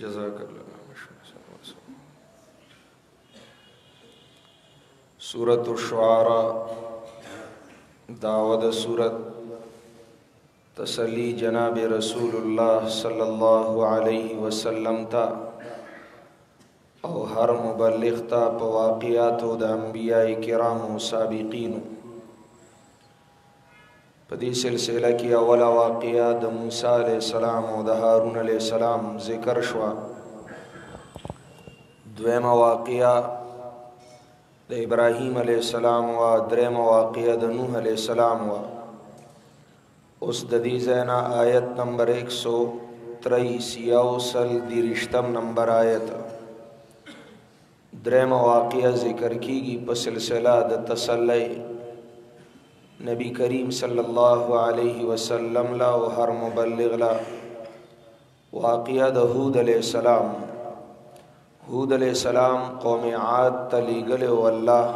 جزاک اللہ. سورة الشعراء دعوت سورت تسلی جناب رسول اللہ صلی اللہ علیہ وسلم تا او ہر مبلغ تا پا واقعاتو دا انبیاء کرام و سابقین. پا دی سلسلہ کی اولا واقعہ دا موسیٰ علیہ السلام و دا ہارون علیہ السلام ذکر شوا. دویم واقعہ دا ابراہیم علیہ السلام و دریم واقعہ دا نوح علیہ السلام و اس دی زینا آیت نمبر 123 یوصل دی رشتم نمبر آیت. دریم واقعہ ذکر کی گی پا سلسلہ دا تسلی نبی کریم صلی اللہ علیہ وسلم لا و ہر مبلغ لا. واقعہ دا ہود علیہ السلام. ہود علیہ السلام قوم عاد تلیگل واللہ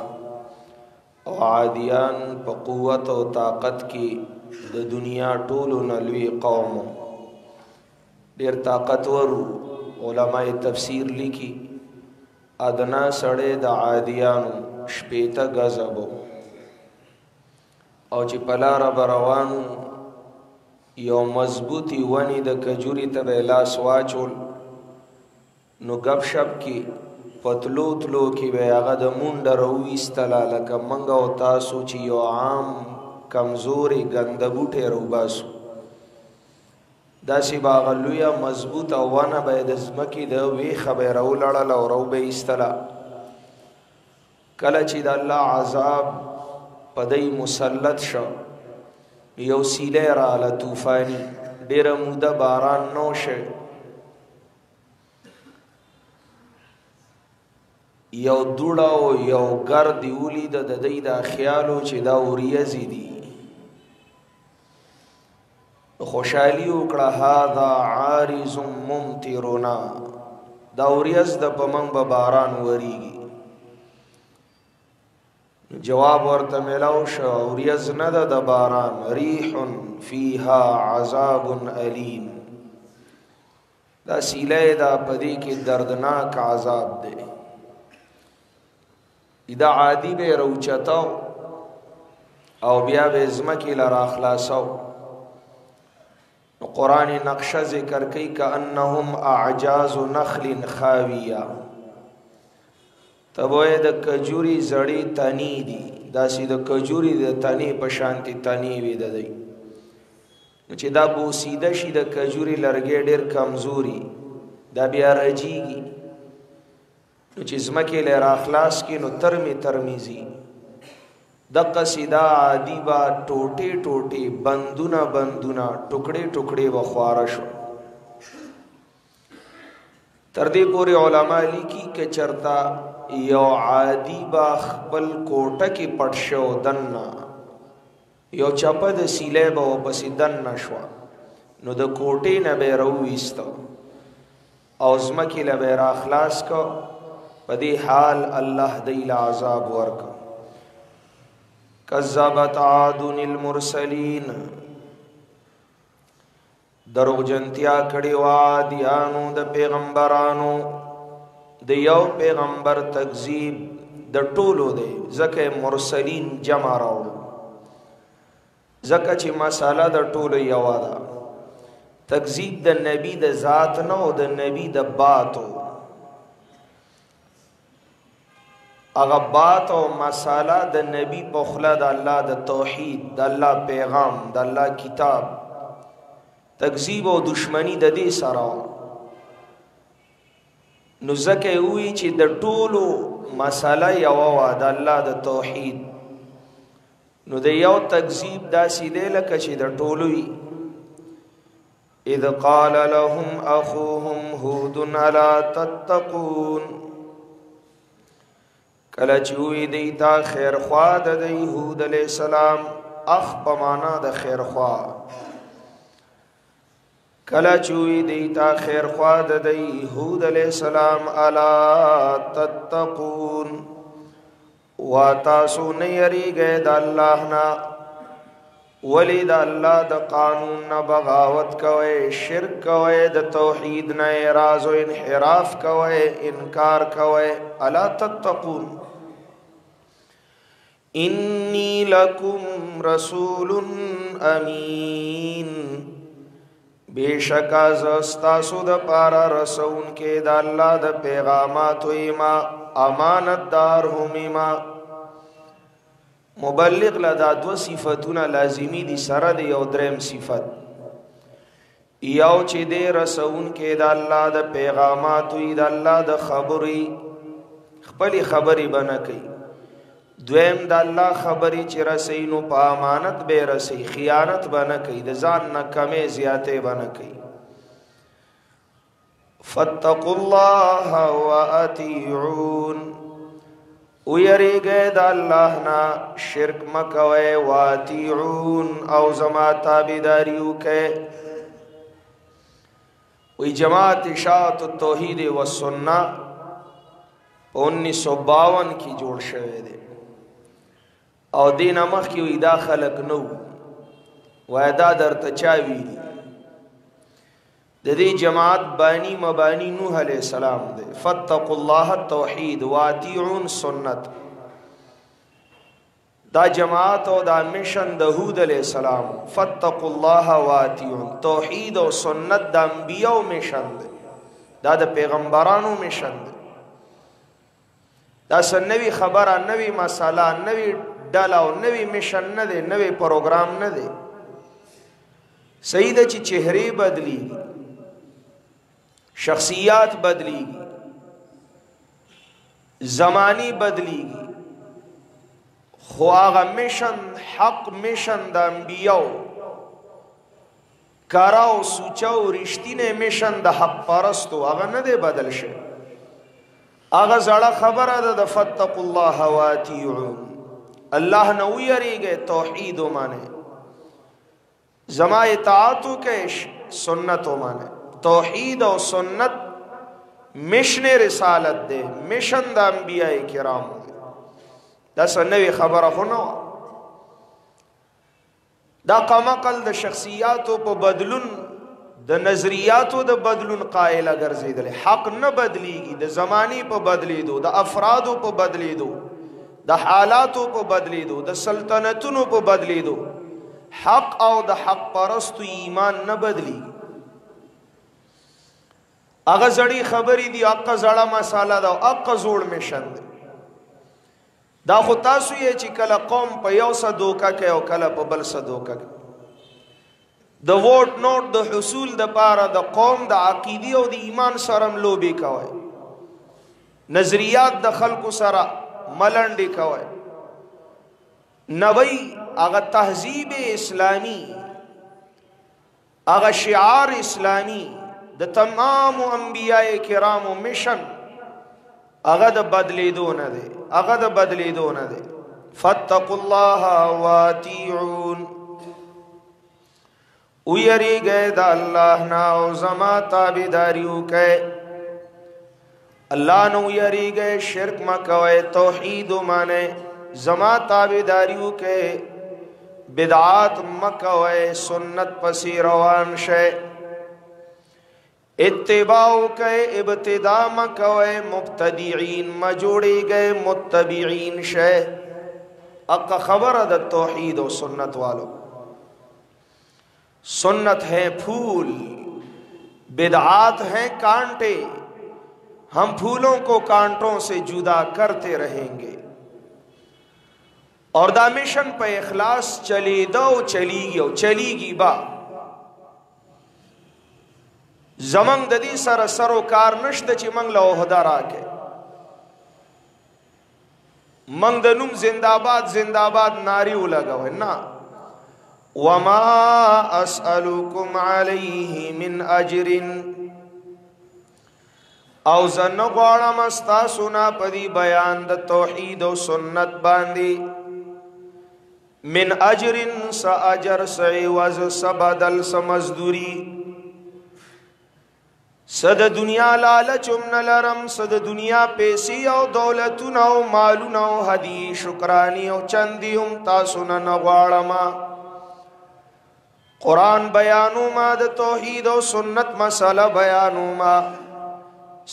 او عادیان پا قوت و طاقت کی دا دنیا طولو نلوی قوم دیر طاقتور. علماء تفسیر لکی ادنا سڑے دا عادیانو شپیتا گزبو او چی پلار بروانو یو مضبوطی ونی دا کجوری تب لاس واچول نو گپ شپ کی پتلو تلو کی بے آغا دا مونڈ رویستلا لکا منگا و تاسو چی یو عام کمزوری گندبوٹے رو باسو دا سی باغلویا مضبوط وانا بے دزمکی دا ویخ بے رو لڑلا و رو بے استلا. کلا چی دا اللہ عذاب پدی مسلط شو یو سیلے را لطوفانی دیر مودا باران نوشے یو دوڑاو یو گردی اولی دا دی دا خیالو چی دا اوریزی دی خوشحالی اکڑا هادا عارض ممترنا دا اوریز دا پمنگ بباران وریگی. جواب ورطا ملاو شا اوریز ندا دا باران ریح فیها عذاب علیم دا سیلے دا پدی کی دردناک عذاب دے. ادا عادی بے روچتاو او بیا بے ازمکی لرا خلاصاو. قرآن نقشہ ذکر کئی کہ انہم اعجاز نخل خاویہ تبوئے دا کجوری زڑی تنی دی دا سی دا کجوری دا تنی پشانتی تنی وی دا دی چی دا بوسیدہ شی دا کجوری لرگے دیر کمزوری دا بیا رجیگی نو چی زمکی لیر اخلاص کی نو ترمی ترمیزی دقا سیدا عادی با ٹوٹے ٹوٹے بندونا بندونا ٹکڑے ٹکڑے و خوارشو. تردی پوری علماء لکی کہ چرتا یو عادی با خپل کوٹا کی پٹشو دننا یو چپا دا سیلے با و پسی دننا شوا نو دا کوٹے نبی رویستا او زمکی لبیر اخلاص کا پدی حال اللہ دیل عذاب ورکا. کذبت عاد المرسلین دروغ جنتیا کڑی وعادیانو دا پیغمبرانو دا یو پیغمبر تکذیب دا ٹولو دے زکے مرسلین جمع راوڑو زکا چی مسالہ دا ٹولو یوا دا تکذیب دا نبی دا ذات نو دا نبی دا باتو اغا بات و مسالہ دا نبی پخلا دا اللہ دا توحید دا اللہ پیغام دا اللہ کتاب تکذیب و دشمنی دا دی سراو نزکے ہوئی چی دا طولو مسالہ یواوا دا اللہ دا توحید نو دا یو تکذیب دا سی دے لکا چی دا طولوی اذ قال لهم اخوهم ہود الا تتقون کلا چوئی دیتا خیر خواہ دا دی ہود علیہ السلام اخ پمانا دا خیر خواہ کلا چوئی دیتا خیر خواہ دا دی ہود علیہ السلام الا تتقون واتاسو نیری گئے دا اللہ نا ولی د الله د قانون نه بغاوت کوئ، شرک کوئ، د توحید نه اعراض و انحراف کوئ، انکار کوئ. الا تتقون انی لکم رسول امین، بیشکا ز ستاسو د پاره رسون کې د الله د پیغاماتو ایما، امانت دار هم ایما. مبلغ لدا دو صفتونه لازمی دي سره د یو دریم صفت، یو چې د رسون کې د الله د پیغاماتو د الله د خبري خپل خبري بنه کوي. دویم د الله خبري چې رسي نو په امانت به رسي، خیانت بنه کوي، د ځان نه کمې زیاتې بنه کوي. فاتقوا الله واطيعون، ویریږئ د الله نه، شرک مکوئ، واطیعون او زما تابعداري وکئ. وی جماعت اشاعت التوحید والسنہ 1952 کی جوړ شوی دی او دین مخ کی وی دا خلق نو وای دا درته چا ویلی. د دې جماعت بانی مبانی نوح علیہ السلام دی. فاتقوا الله التوحید واطیعون سنت. دا جماعت او دا مشن د هود علیہ السلام. فاتقوا الله واطیعون، توحید او سنت د انبیاء مشن دی، دا د پیغمبرانو مشن دی. دا سنوی خبره، نوی مساله، نوی ډله او نوی مشن نه دی، نوی پروګرام نه دی. صحیح ده چې چهره بدلیږي، شخصیات بدلیږي، زمانی بدلیږي، خو هغه مشن حق مشن د انبیاء کاراو سوچاو رښتینه مشن د حق پرستو هغه نه دی بدل شي. هغه زړه خبره ده د فتقوا الله واطیعون، الله نو یریږي، توحید ومانه، زما اطاعت وکړئ، سنت ومانه. توحید او سنت مشن رسالت دے، مشن دا انبیاء کرام دے. دا سنوی خبر خو نو دا قمقل د شخصیاتو په بدلون، د نظریاتو د بدلون قائل ګرځیدل. حق نه بدلیږي، د زمانی په بدلیدو، د افرادو په بدلیدو، د حالاتو په بدلیدو، د سلطنتونو په بدلیدو. حق او د حق پرستو ایمان نه بدلیږي. اغه زړی خبرې دی، اقا زړه مساله ده، اقا زوړ مشن دی. دا خو تاسو یې چې کله قوم په یو صدوکه کې او کله په بل صدوکه کې د ووټ نوټ د حصول د پاره د قوم د عقیدې او د ایمان سره لوبي کوي، نظریات د خلکو سره ملنډي کوي. نوی اغه تهذیب اسلامی، اغه شعار اسلامی د تمام انبیاء کرامو مشن هغه د بدلیدو نه دی، هغه د بدلیدو نه دی. فاتقوا الله واطیعون، ویریږئ د الله نه او زما تابعداري وکئ. الله نو یریږئ، شرک مکوئ، توحید ومانئ، زما تابعداري وکئ، بدعات مکوئ، سنت پسې روان شئ. اتباع کئ، ابتداء مکوئ، مبتدعین مجوڑی گئے، متبعین شئ. اقا خبر د توحید و سنت والو. سنت ہے پھول، بدعات ہیں کانٹے، ہم پھولوں کو کانٹوں سے جدا کرتے رہیں گے. اور دا مشن پہ اخلاص چلی دو چلی گی او چلی گی با. زمنګ د دې سره سرو کار نشته چې منګ له عہده راکې، منګ د نوم زنده‌باد زنده‌باد ناری ولګوي نه. وما اسألكم عليه من اجر، او زن غواړم ستاسو نه په دې بیان د توحید او سنت باندې من اجر س اجر س عوض س بدل س مزدوری. صد دنیا لالچم نلرم، صد دنیا پیسی او دولتون او مالون او حدی شکرانی او چندیم تاسو نه غواړم. قرآن بیانو ما د توحید او سنت مسله بیانو ما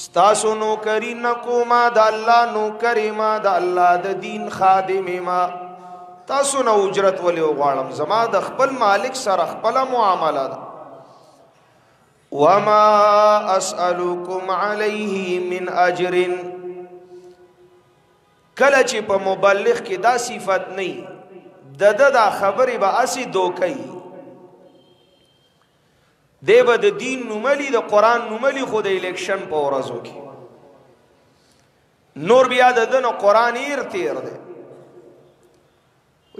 ستاسو نوکری نکو ما د الله نوکری ما د الله د دین خادم ما تاسو نو اجرت ولې غواړم زما د خپل مالک سره خپل معامله ده وما اسألكم عليه من اجر کله چې په مبلغ کې دا صفت نه دا خبرې به اسی دوکې دی به د دین نوملی د قرآن نوملی خو د الیکشن په ورځو کې نور بیا د دنو قرآن ایر تیر دی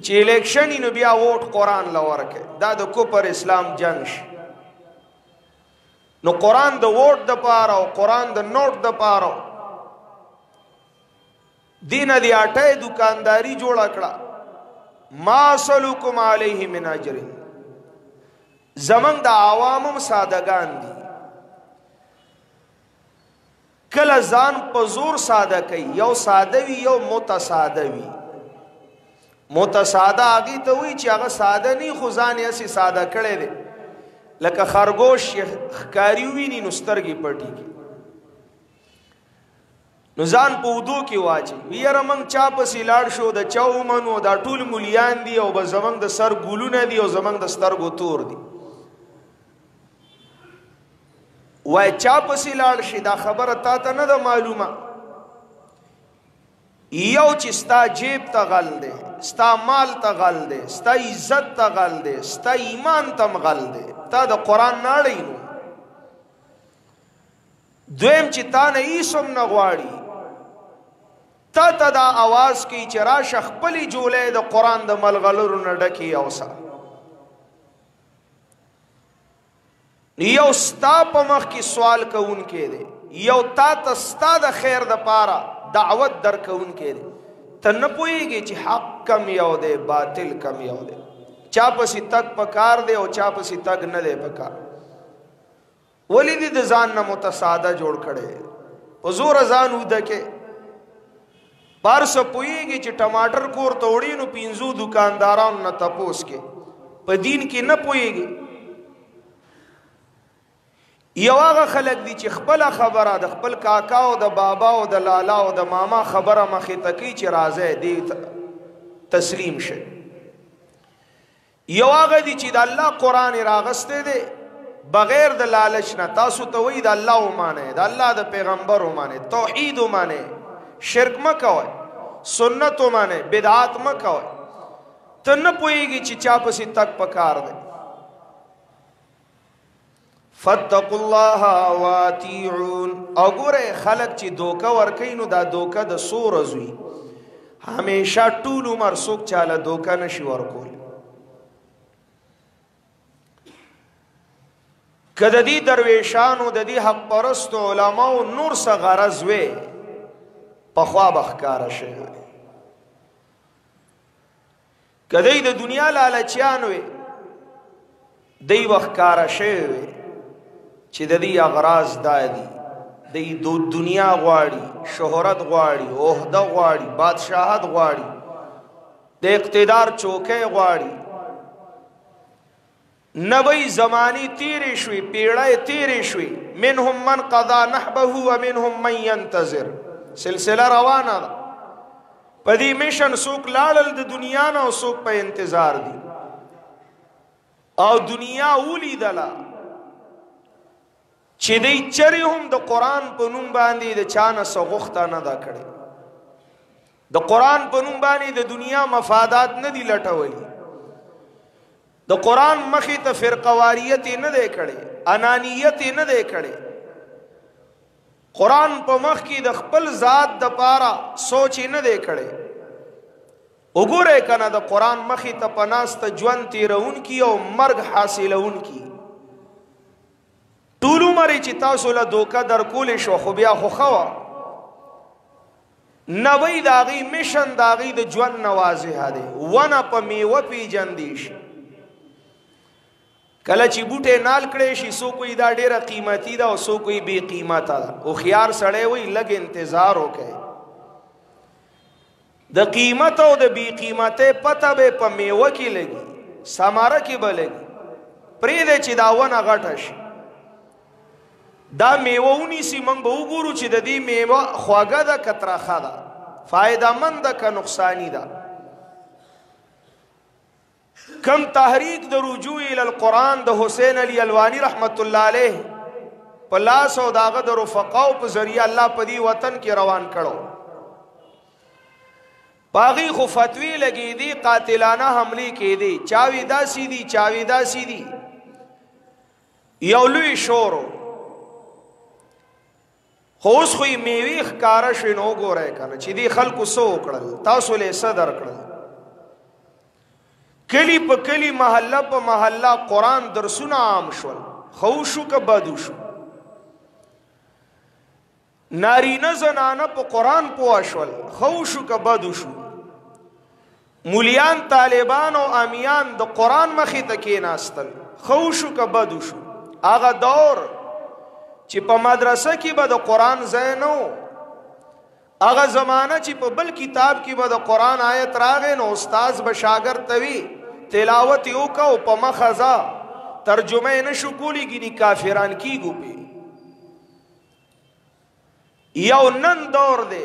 چې الیکشن نو بیا ووټ قرآن لورکه دا د کفر اسلام جنگ شي نو قرآن د ووټ د پاره او قرآن د نوٹ د پاره دین دی اٹھے دکانداری جوڑا کڑا ما سلوکم علیہ من اجر زمن دا عوامم سادگان دی کل ځان په زور ساده کوي یو سادوی یو متصادوی متصاده اگی ته وی چې هغه ساده نه خو ځان یې سي ساده کړي دي لکه خرگوش ښکاری ویني نو سترګې پټي نو ځان په ودو کې واچي ویره موږ چا پسې لاړ شو د چاو منو دا ټول مولیان دي او به زمنګ د سر ګولونه دي او زمنګ د سترګو تور دي وای چا پسې لاړ شي دا خبره تا ته نه ده معلومه یو چې ستا جیب ته غل دی ستا مال ته غل دی ستا عزت ته غل دی ستا ایمان ته غل دی تا د قرآن نه اړوي نو دویم چې تا نه هیڅ هم نه غواړي تا ته دا आवाज کوي چې راشه خپلې جولې د قرآن د ملغلرو نه ډکې اوسه یو ستا په مخ کې سوال کوونکی دی یو تا ته ستا د خیر د پاره دعوت در کوونکی دی ته نه پوهېږي چې حق کم یو دی باطل کم یو دی چا پسې تک پکار دی او چا پسې تک نه دی پکار ولی دی د ځان نه متصاده جوړ کړي په زور ځان وده کې بار سو پوهېږي چې ټماټر کور ته وړي نو 5 دکاندارانو نه تپوس کې په دین کې نه پوهېږي یو هغه خلک دي چې خپل خبره د خپل کاکا او د بابا او د لالا او د ماما خبره مخې تکي چې راځي دی تسلیم شي یو هغه دي چې د الله قرآن راغسته دي بغیر د لالچ نه تاسو ته وی د الله ومانه د الله د پیغمبر ومانه توحید ومانه شرک مکوئ سنت ومانه بدعات مکوئ ته نه پوهېږي چې چا پسې تک پکار دی فاتقوا الله واتیعون او ګوره خلک چې دوکه ورکوي نو دا دوکه د څو ورځو وي همیشه ټول عمر څوک چاله دوکه نشي ورکول که د دې درویشانو د دې حق پرستو علماو نور څه غرض وي پخوا به ښکاره شوی که دی د دنیا لالچیان وي دی به ښکاره شوی وي چې د دې اغراض دا دي دی د دنیا غواړي شهرت غواړي عہده غواړي بادشاہت غواړي د اقتدار چوکۍ غواړي نبی زمانی تیرې شوي پیړۍ تیرې شوي منهم من قضا نحبه ومنهم من ينتظر سلسله روانه ده په دې میشن څوک لاړل د دنیا نه او څوک په انتظار دي او دنیا ولیدله چې دی چرې هم د قرآن په نوم باندې د چا نه څه غوښته نه ده کړې د قرآن په نوم باندې د دنیا مفادات نه دي لټولي د قرآن مخې ته فرقواریت نه دی کړی انانیت نه دی کړی قرآن په مخ کې د خپل ذات د پاره سوچ نه دی کړی وګوره کنه د قرآن مخې ته پناسته ژوند تیرون کی او مرګ حاصلون کی ټول عمر چې تاسو له دوکه در کولې شو خو بیا خو خوا نوی داغي میشن داغي د ژوند نوازه دی ونه په میوه پیجندې شي کله چې بوټه نال کړي شي سو کوئی دا ډیره قیمتي ده او سو کوئی بے قیمته ده او خيار سړی وي لګ انتظار وکړي د قیمت او د بے قیمته پته به په میوه کې لګي سماره کې به لګي پرېږدی چې دا ونه غټه شي دا میوه ونیسي موږ به وګورو چې د دې میوه خوږه ده که ترخه ده فایده مند ده که نقصانی ده کم تحریک د رجوع الی القرآن د حسین علی الوانی رحمت الله علیه په لاس او د هغه د رفقاو په ذریعه الله په دې وطن کې روان کړو باغی خو فتوی لگی دی قاتلانه حملی کی دی چاوی داسی دی چاوی داسی دی یولوی شورو خوص خوی میوی خکارش نو گو رہے کنا چی دی خلقو سو اکڑل تاسو لے صدر کڑل کلی پا کلی محلہ پا محلہ قرآن درسونا عام شول خوشو کا بدو شو نارینه زنانه په قرآن پواشول خوشو که بدو شو مولیان طالبان او امیان د قرآن مخی تکی ناستل خوشو که بدو شو آغا دور چی په مدرسه کی با د قرآن زینو آغا زمانه چی په بل کتاب کی با د قرآن آیت راغے نو استاز بشاگر توی تلاوت یو کا او په مخزا ترجمه نشو کولی گی نی کافران کی گو پی یو نن دور دے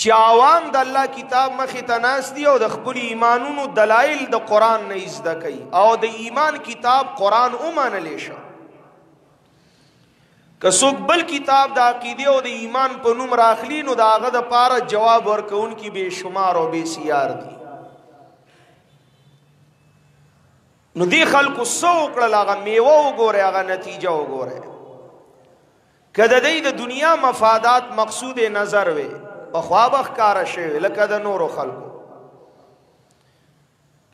چی عوام د الله کتاب مخی تناس دی او د خپل ایمانونو دلائل د قرآن نه ازده کوي او د ایمان کتاب قرآن اومانلی شه که څوک بل کتاب د عقیده او د ایمان په نوم راخلی نو د هغه د پاره جواب ورکوونکي بے شمار او بے سیار دي نو دی خلکو څه وکړل هغه میوه وګورئ هغه نتیجه وګورئ که د دې د دنیا مفادات مقصود نظر وي په خواب ښکاره شوی لکه د نورو خلکو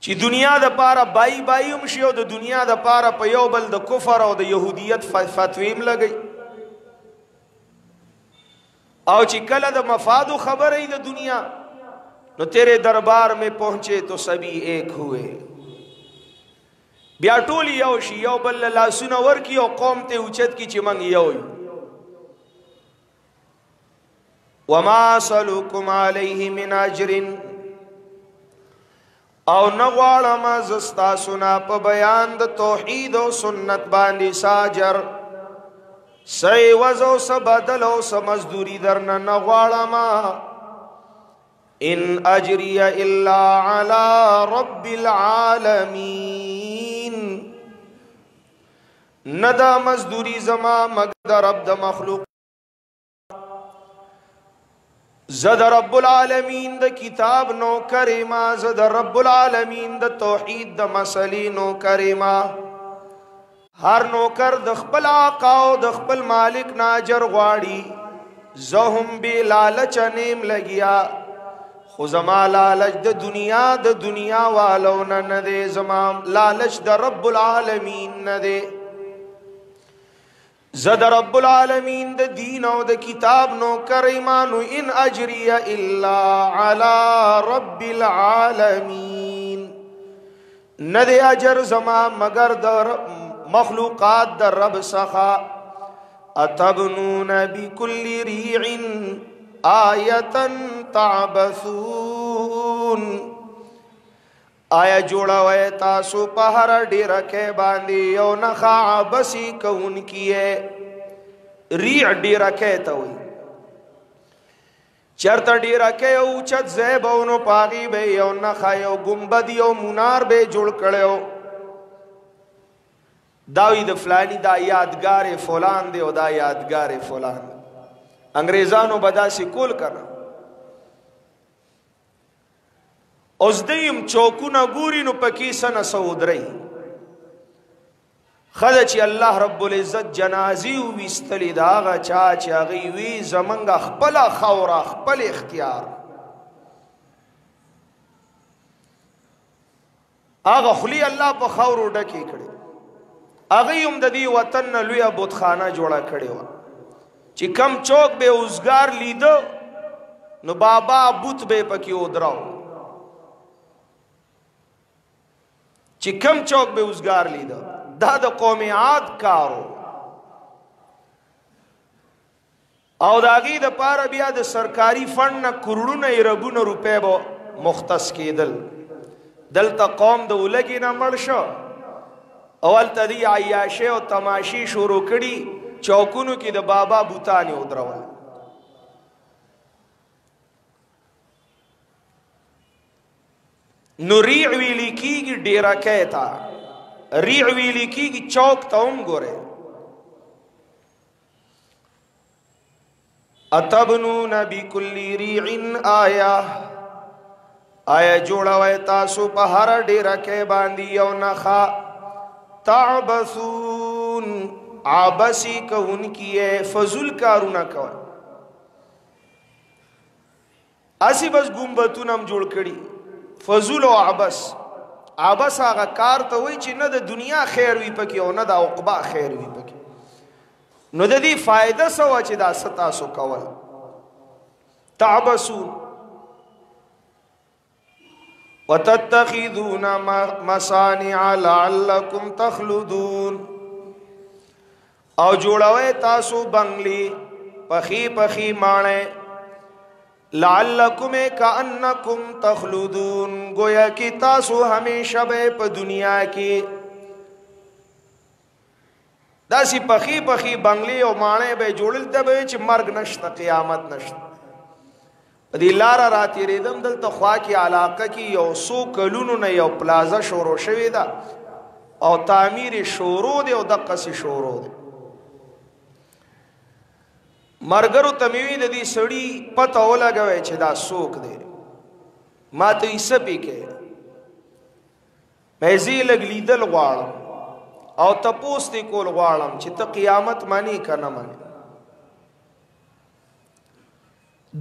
چې دنیا د پاره بای بایم شي او د دنیا د پاره په یو بل د کفر او د یهودیت فتویم لګي او چې کله د مفادو خبر ای د دنیا نو تیرے دربار میں پہنچے تو سبھی ایک ہوئے بیا ټول یو شي یو بل لاسونه ورکی او قوم ته اوچت کی چې من یو وما صلوکم علیه من اجر او نغوالما زستا سنا په بیان د توحید او سنت باندې ساجر سی وزو سبدل او سمزدوری درنا نغوالما ان اجری الا علی رب العالمین ندا مزدوری زما مگر رب د مخلوق زد رب العالمین د کتاب نو کریما زد رب العالمین د توحید د مسلی نو کریما هر نوکر د خپل آقا او د خپل مالک ناجر غواړي زهم بی لالچ نیم لگیا خو زما لالچ د دنیا والو نه دے زما لالچ د رب العالمین نه دے زد رب العالمین د دین او د کتاب نو کریمانو ان اجری الا علی رب العالمین ندے اجر زما مگر در مخلوقات در رب سخا اتبنون بكل ریع آیتا تعبثون آیا جوڑا وے تاسو پہر ڈیرکے باندی یو نخا عبسی کون کیے ریع ڈیرکے توی چرت ڈیرکے اوچت زیبونو پاغی بے یو نخا یو گمبد یو منار بے جوڑ کڑیو داوی د فلانی دا یادگار فلان دے او دا یادگار فلان انگریزانو بدا سی کول کرنا اوز دیم چوکونا گوری نو پکی سن سعود رئی خدا چی اللہ رب العزت جنازی ویستلی دا آغا چاچی آغی وی زمنگا خپلا خورا خپل اختیار آغا خلی اللہ پا خورو ڈکی کڑی آغی ام دا دی وطن لویا بودخانہ جوڑا کڑی وا چی کم چوک بے اوزگار لیدو نو بابا بوت بے پکی ادراو چی کم چوک بے اوزگار لیدو دا دا قوم عاد کارو او دا غی دا پارا بیا دا سرکاری فنڈ نا کروڑو نا ایربو نا روپے با مختص کی دل دلته قوم د ولګي نه مړ شو اول تدی عیاشه او تماشي شروع کړي چوکونو کې د بابا بوتانی ودرول نو ریع ویلی کیږي ډیره کېتا ریع ویلی کیږي چوک ته هم ګوره اتبنون بكل ريع آیا جوړوي تاسو په هر ډیره کې باندې یو نخا تعبثون عبسی کون کیه فضل کارونه کوي اسی بس ګمبتونم جوړ کړي فضل او عبس هغه کار ته وای چې نه د دنیا خیر وي پکې او نه د عقبا خیر وي پکې نو د دې فائدہ سوا چې دا ستاسو کول تعبسون وتتخذون مصانع لعلكم تخلدون او جوړوي تاسو بنگلي پخي مانه لعلکم کانکم تخلدون گویا کی تاسو ہمیشہ به په دنیا کې داسی پخی بنگلی او مانه به جوړل ته به چې مرګ نشته قیامت نشته دی لار راتی ریدم دلته خوا کې علاقه کې یو سو کلونو نه یو پلازا شروع شوی دا او تعمیر شروع دی او دقه سي شروع دی مرګرو تمیوی د دې سړی پته ولګوي چې دا سوک دی ما ته یې سپی کې مېزی لګلیدل غواړم او تپوس تی کول غواړم چې ته قیامت مانی کنه مانی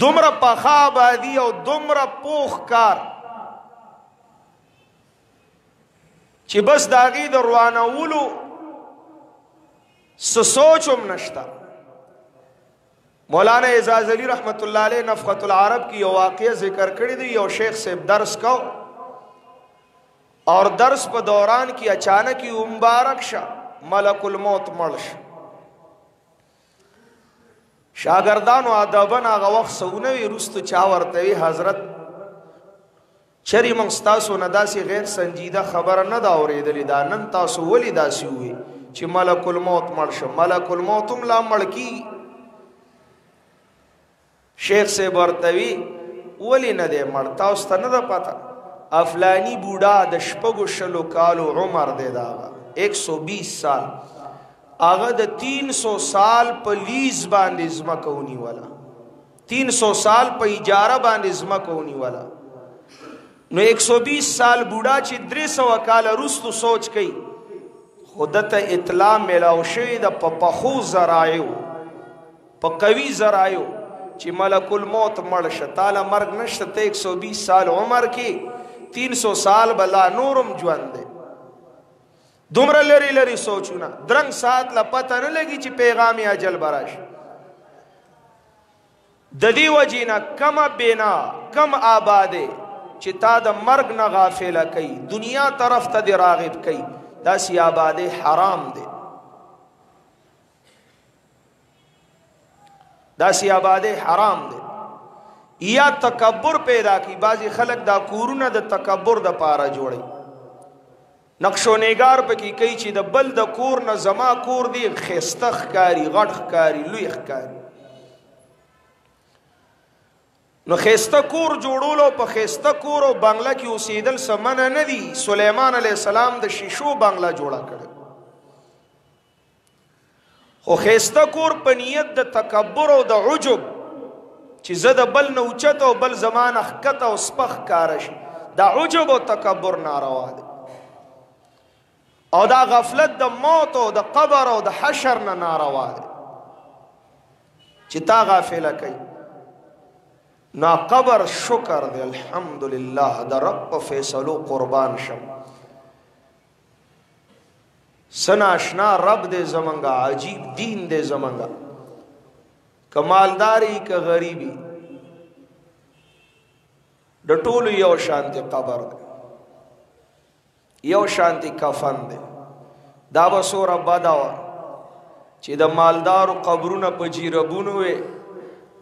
دومره پخا آبادی او دومره پوخ کار چې بس داغي د روانولو سوچوم نشتا مولانا اعزاز علی رحمت الله علیه نفخۃ العرب کی یو واقعہ ذکر کړی دی یو شیخ صاحب درس کو اور درس په دوران کې اچانک یې مبارک شه ملک الموت مړ شه شاګردانو ادبن هغه وخت سونوي رستو چا ورته حضرت چری موږ تاسو نه داسي غیر سنجیده خبره نه دا اورېدلې دا نن تاسو ولې داسي وي چې ملک الموت مړ شه ملک الموت هم لا مړ کی شیخ سے برتوی ولی نه دے مړ تاسو ته نه ده پته افلانی بوډا د شپږو شلو کالو عمر دی دا 120 سال هغه د 300 سال په لیز باندې ځمکونی والا 300 سال په اجاره باندې ځمکونی والا نو 120 سال بوډا چې 300 کال وروسته سوچ کوي خودته اطلاع ملاو شوی د پخو زرایو په قوي زرایو چې ملک الموت مړ شه تعالی مرګ نشته ته 120 سال عمر کې 300 سال بلا نورم ژوند دی دومره لري سوچونه درنګ سات لا پته نه لګي چې پیغام اجل براش د دې وجینا کم بنا کم آباده چې تا د مرګ نه غافل کوي دنیا طرف ته دی راغب کوي دا سی آباده حرام دی داسی آباده حرام دے یا تکبر پیدا کی بعضی خلق دا کورونه د تکبر د پاره جوړي نقشو نگار پکې کوي چې د بل د کور نه زما کور دی خستخ کاری غټخ کاری لوی ښکاری نو خسته کور جوړولو په خسته کور او بنگله کې اوسېدل سمنه نه دي سليمان عليه السلام د شیشو بنگله جوړه کړه خو خسته کور په نیت د تکبر او د عجب چې زه د بل نه اوچت او بل زمان اخکت او سپخ کارش دا عجب او تکبر ناروا دی او دا غفلت د موت او د قبر او د حشر نه ناروا دی چې تا غافل کوي نا قبر شکر دی الحمدلله د رب فیصلو قربان شم سناشنا رب دے زمانگا عجیب دین دے زمانگا کمالداری کا غریبی د ټولو یو شانتی قبر دے یو شانتی کفن دے دا بسورا بداوا چې د مالدارو قبرونه په جیربونو وي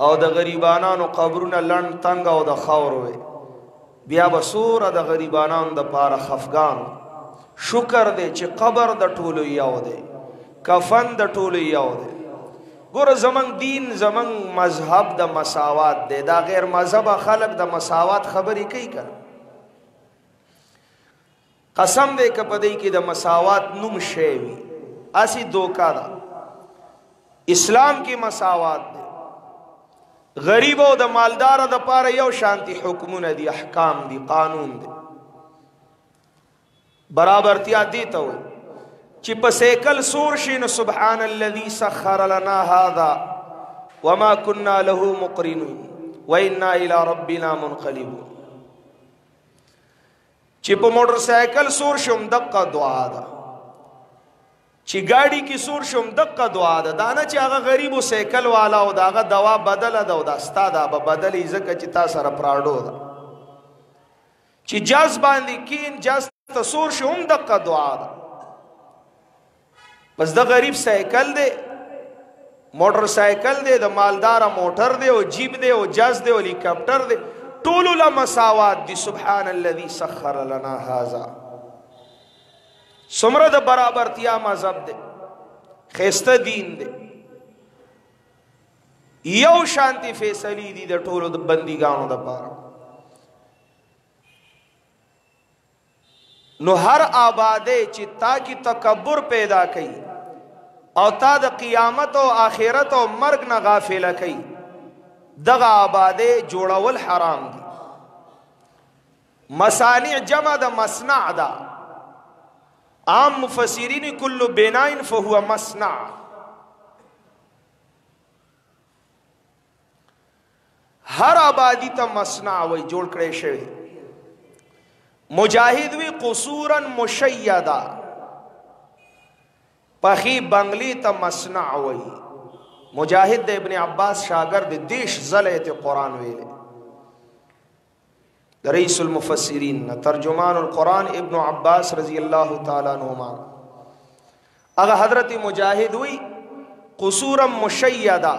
او د غریبانانو قبرونه لند تنگ او د خاور وي بیا بسوره د غریبانان د پاره خفغان شکر دی چې قبر د ټولو یو دی کفن د ټولو یو دی ګوره زمنګ دین زمنګ مذهب د مساوات دی دا غیر مذهب خلق د مساوات خبرې کوي کنه قسم دی که په دې کې د مساوات نوم شی وي اسی دوکا ده اسلام کې مساوات دی غریب او د مالدار د پاره یو شانتي حکمونه دي احکام دي قانون دي برابرتیا دي ته وي چې په سیکل سور شي نو سبحان الذي سخر لنا هذا وما كنا له مقرنين وانا الى ربنا منقلبون چې په موټر سایکل سور شوم دقه دعا ده چې گاڑی کی سور شوم دقه دعا ده دانه چې هغه غریب او سیکل والا او داغه دوا بدل ده او دا استاده به بدلې زکه چې تا سره پراډو ده چې جاز باندې کین جاز تصور شوم دقه دعا ده بس د غریب سایکل دی موټر سایکل دی د مالدار موټر دی او جیب دی او جاز دی او هلیکاپټر دی ټول له مساوات دي سبحان الذي سخر لنا هذا سمره د برابرتیا مذهب دی خسته دین دی یو شانتی فیصلی دی د ټولو د بندګانو د پاره نو هر آباده چې تا کی تکبر پیدا کړي او تا د قیامت او آخرت او مرګ نه غافل کړي دغه آباده جوړول حرام دي مصانع جمع د مصنع ده عام مفسرین کل بناء فهو مصنع هر آبادی ته مصنع وای جوړ کړی شوی مجاهد وی قصورا مشیدا پخی بنگلی ته مصنع وای مجاهد د ابن عباس شاگرد دیش زلیت قرآن ویلے رئیس المفسرین ترجمان القرآن ابن عباس رضی اللہ تعالی عنہما اگر حضرت مجاہد ہوئی قصورا مشیدہ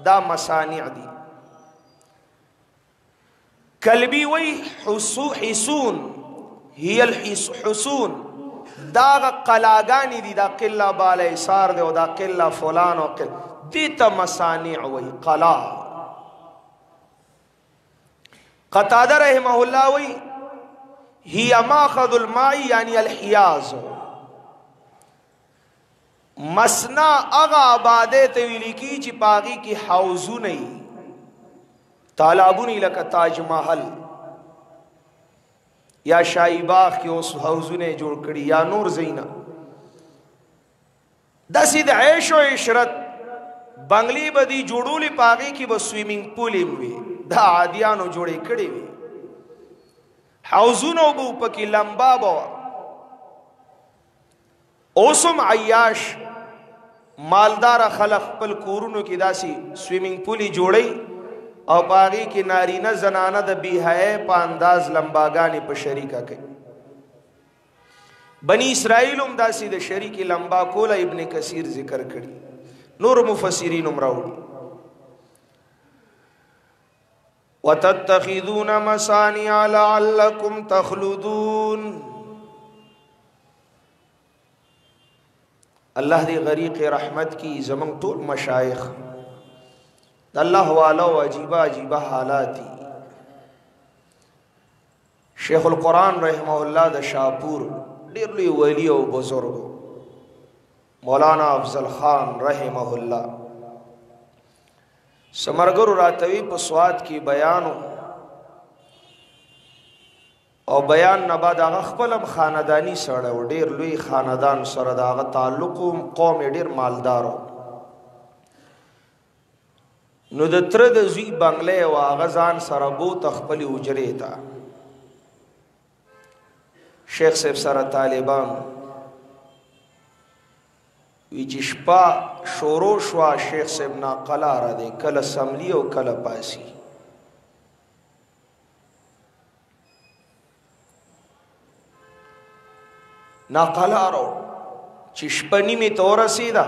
دا مصانع دی کلبی ہوئی حسون ہی الحسون دا قلاگانی دی دا قلہ بالے سار دے و دا قلہ فلان و قلہ دیتا مصانع ہوئی قلا قتادہ رحمہ اللہ وی ہی ماخذ الماء یعنی الحیاز مسنا اغا آبادے تویلی کی چی پاگی کی حوزو نہیں تالابونی لکا تاج محل یا شاہی باغ کی اس حوزو نے جوڑ کری یا نور زینہ دسی دا عیش و عشرت بنگلی بدی جوڑولی پاگی کی با سویمنگ پولی موی دا عادیانو جوڑے کڑی وی حوزونو بو پکی لمبا بوا اوسم عیاش مالدار خلق پل کورونو کی داسی سویمنگ پولی جوڑی او پاگی کی نارینہ زنانہ دا بیہائے پا انداز لمباگانی پا شریکہ کئی بنی اسرائیلم داسی دا شریکی لمبا کولا ابن کثیر ذکر کری نور مفسرین امراؤڑی وَتَتَّخِذُونَ مَصَانِعَ لَعَلَّكُمْ تَخْلُدُونَ اللہ دی غریق رحمت کی زمان طول مشایخ اللہ والا و عجیبہ عجیبہ حالاتی شیخ القرآن رحمہ اللہ دا شاپور ڈیرلی ولی و بزرگ مولانا افضل خان رحمہ اللہ سمرگر راتوی پسوات کی بیانو او بیان نباد آغا خپلم خاندانی سڑا و دیر لوی خاندان سرد آغا تعلقو قوم دیر مالدارو نو د تر د زوی بنگله و آغا زان سربو تخپلی اجری تا شیخ صاحب سر طالبان وی چشپا شورو شوا شیخ صاحب ناقلا را دے کل اسمبلی و کل پاسی ناقلا رو چشپنی میں تو رسیدہ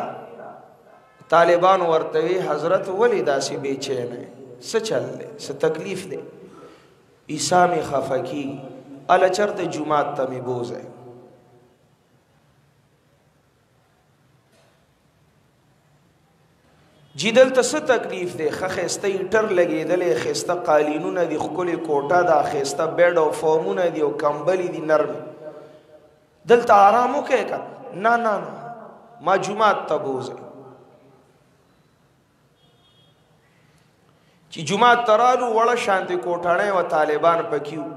طالبان ورتوی حضرت ولی دا سی بے چین ہے سا چل لے سا تکلیف دے عیسی می خفکی الا چرته جمعات ته می بوزه. جیدل ته څه تکلیف دی؟ خسته ټر لګېدلې، خسته قالینونه دي، ښکلې کوټه ده، خسته بیډ او فومونه دي او کمبلې دي نرم. دلته آرام وکړې که نه نه نه ما جمعات ته بوزه. چې جمعات ته رالو وړه شانتې کوټڼۍ وه، طالبان پکې وو.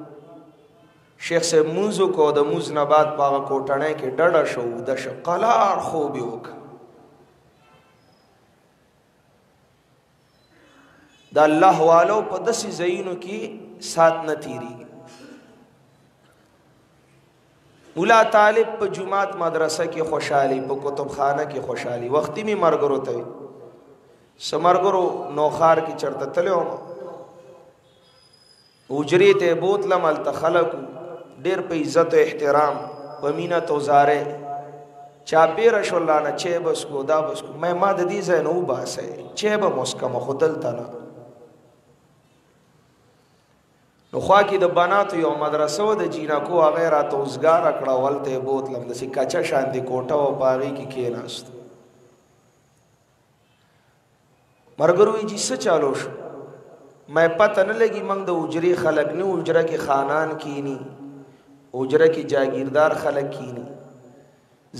شیخ صاحب مونځ وکړو، د مونځ نه بعد په هغه کوټڼۍ کې ډډه شو، وده شو، قلار خوب یې وکړه. د الله والو په داسې ځایونو کې سات نه تېرېږي. مولا طالب په جماعت مدرسه کې خوشحالي، په کتبخانه کې خوشحالي. وختي مې مرګرو ته وي څه مرګرو نوخار کې چېرته تللی وم، حجرې ته یې بوتلم، هلته خلک ډېر په عزت و احترام په مینه توزارې چاپېره شول، رانه چای به څکو دا به څکو. ما د دې ځای نه وباسئ، چای به مو څکمه خو دلته نه. نو خوا کې د بناتو یو مدرسه وه د جینکو، هغه یې راته اوزګاره کړه، هلته یې بوتلم، داسې کچه شانتې کوټه وه، په هغې کې کېناستو. مرګرو وایي چې څه چالو شو؟ ما پته نه لګي، موږ د حجرې خلک نه، حجره کې خانان کینی، حجره کې جاگیردار خلک کینی.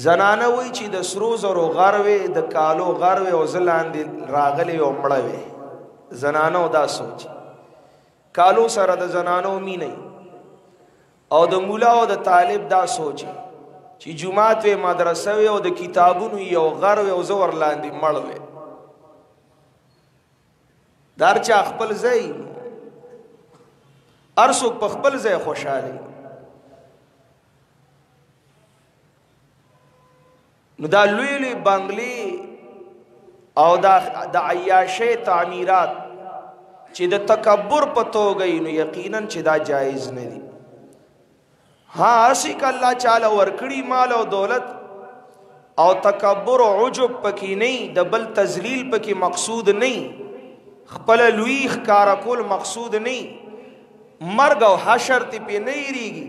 زنانه وایي چې د سرو زرو غر وې، د کالو غر وې او زه لاندې راغلی او مړه وې. زنانو دا سوچ، کالو سره د زنانو مینه، او د مولا او د طالب دا سوچ چې جمعات وې، مدرسه وې او د کتابونو یو غر وې او زه ورلاندې مړ وې. دار چا خپل ځای، هر څوک په خپل ځای خوشحالي. نو دا لوی لوی بنگلې او د عیاشۍ تعمیرات چې د تکبر په توګه نو یقینا چې دا جایز نه دي. ها اسی که الله چاله ورکړي مال او دولت او تکبر او عجب پکې نه، د بل تذلیل پکې مقصود نه، خپل لوی ښکارا کول مقصود نه، مرګ او حشر ته پې نه یریږي.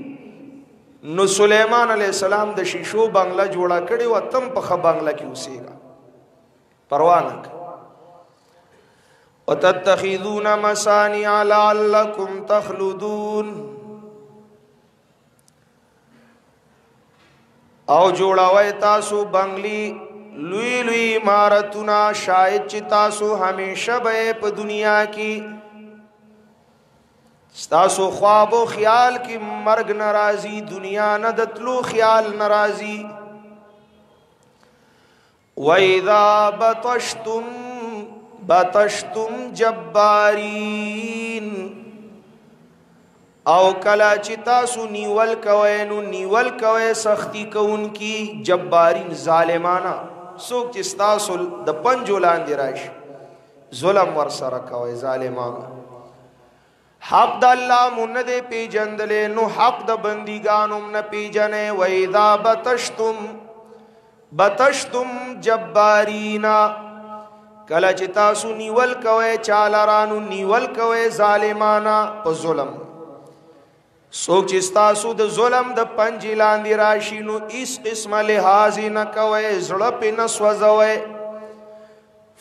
نو سلیمان علیہ السلام د شیشو بنگله جوړه کړې وه، تم په ښه بنگله کې اوسېږه، پروا نه کوه. وتتخذون مصانع لعلكم تخلدون، او جوړوي تاسو بنگلی لوی لوی عمارتونه، شاید چې تاسو همیشه به په دنیا کې ستاسو خواب و خیال کی مرگ نرازی، دنیا ندتلو خیال نرازی. وَإِذَا بَطَشْتُمْ جَبَّارِينَ، او کلا چی تاسو نیول کوئے نو نیول کوئے سختی کون کی، جبارین ظالمانا، سوک چی ستاسو د پنجو لاندی رائش ظلم ورسر کوئے ظالمانا. حق د الله مون دے پی جندلے نو حق د بندگانم نہ پی جنے. وَإِذَا بَطَشْتُمْ جَبَّارِينَ، کلا چی تاسو نیول کوئے چالرانو، نیول کوئے ظالمانا پا ظلم. سوک چی ستاسو د ظلم د پنجی لاندی راشینو، اس قسم لحاظی نکوئے، زڑپ نسوزوئے.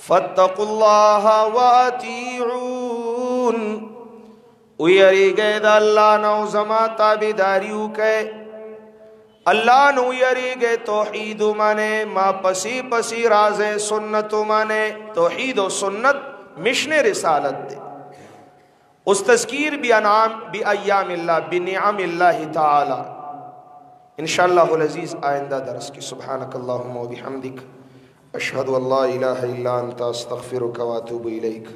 فَاتَّقُوا اللَّهَ وَأَطِيعُونَ، ویری گئے دا اللہ نو زما تابداریو کئے، اللہ نو یری گئے توحید مانے، ما پسی پسی راز سنت مانے. توحید و سنت مشن رسالت دے. اس تذکیر بی ایام اللہ، بنعم اللہ تعالی. انشاءاللہ العزیز آئندہ درس کی. سبحانک اللہم و بحمدک، اشہد ان لا الہ الا انت، استغفرک و اتوب الیک.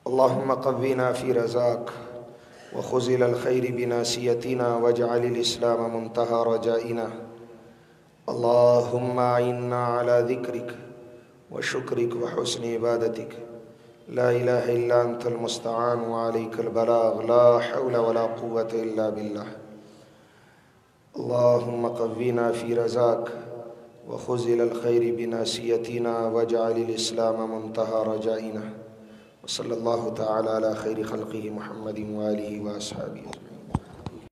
اللهم قونا في رزاق وخذل الخير بناسيتنا واجعل الإسلام منتهى رجائنا. اللهم أعنا على ذكرك وشكرك وحسن عبادتك. لا إله إلا أنت المستعان وعليك البلاغ، لا حول ولا قوة إلا بالله. اللهم قونا في رزاق وخذل الخير بناسيتنا واجعل الإسلام منتهى رجائنا. वसल्लल्लाहु तआला अला खैरि खल्क़िहि मुहम्मदिन व आलिहि व अस्हाबिहि।